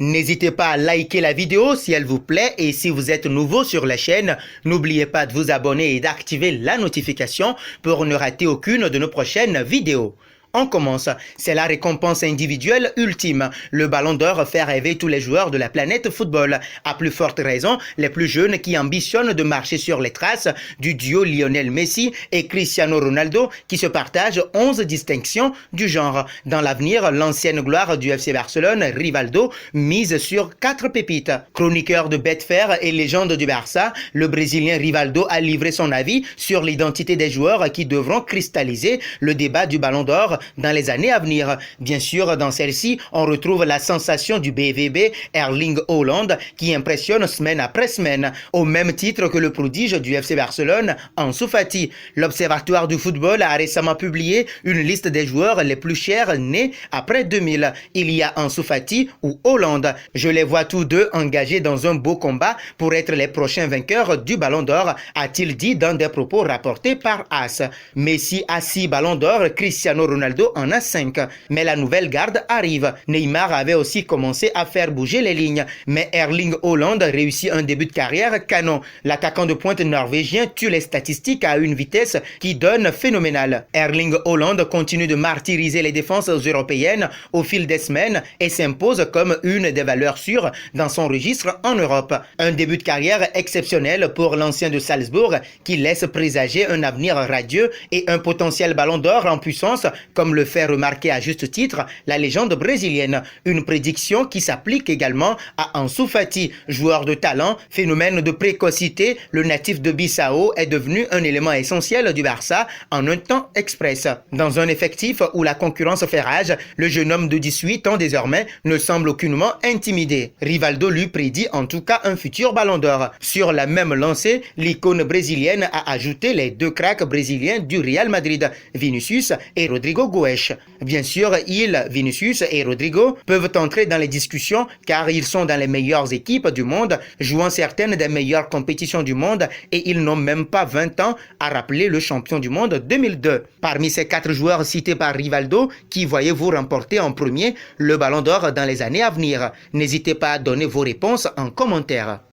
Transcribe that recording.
N'hésitez pas à liker la vidéo si elle vous plaît et si vous êtes nouveau sur la chaîne, n'oubliez pas de vous abonner et d'activer la notification pour ne rater aucune de nos prochaines vidéos. On commence, c'est la récompense individuelle ultime. Le Ballon d'Or fait rêver tous les joueurs de la planète football. À plus forte raison, les plus jeunes qui ambitionnent de marcher sur les traces du duo Lionel Messi et Cristiano Ronaldo qui se partagent 11 distinctions du genre. Dans l'avenir, l'ancienne gloire du FC Barcelone, Rivaldo, mise sur 4 pépites. Chroniqueur de Betfair et légende du Barça, le Brésilien Rivaldo a livré son avis sur l'identité des joueurs qui devront cristalliser le débat du Ballon d'Or dans les années à venir. Bien sûr, dans celle-ci, on retrouve la sensation du BVB, Erling Haaland, qui impressionne semaine après semaine, au même titre que le prodige du FC Barcelone, Ansu Fati. L'Observatoire du football a récemment publié une liste des joueurs les plus chers nés après 2000. Il y a Ansu Fati ou Haaland. Je les vois tous deux engagés dans un beau combat pour être les prochains vainqueurs du Ballon d'Or, a-t-il dit dans des propos rapportés par AS. Messi a 6 Ballons d'Or, Cristiano Ronaldo en a 5. Mais la nouvelle garde arrive. Neymar avait aussi commencé à faire bouger les lignes. Mais Erling Haaland réussit un début de carrière canon. L'attaquant de pointe norvégien tue les statistiques à une vitesse qui donne phénoménale. Erling Haaland continue de martyriser les défenses européennes au fil des semaines et s'impose comme une des valeurs sûres dans son registre en Europe. Un début de carrière exceptionnel pour l'ancien de Salzbourg qui laisse présager un avenir radieux et un potentiel Ballon d'Or en puissance, comme le fait remarquer à juste titre la légende brésilienne. Une prédiction qui s'applique également à Ansu Fati, joueur de talent, phénomène de précocité. Le natif de Bissau est devenu un élément essentiel du Barça en un temps express. Dans un effectif où la concurrence fait rage, le jeune homme de 18 ans désormais ne semble aucunement intimidé. Rivaldo lui prédit en tout cas un futur Ballon d'Or. Sur la même lancée, l'icône brésilienne a ajouté les 2 cracks brésiliens du Real Madrid, Vinicius et Rodrigo Goes. Bien sûr, Vinicius et Rodrigo, peuvent entrer dans les discussions car ils sont dans les meilleures équipes du monde, jouant certaines des meilleures compétitions du monde et ils n'ont même pas 20 ans, à rappeler le champion du monde 2002. Parmi ces 4 joueurs cités par Rivaldo, qui voyez-vous remporter en premier le Ballon d'Or dans les années à venir? N'hésitez pas à donner vos réponses en commentaire.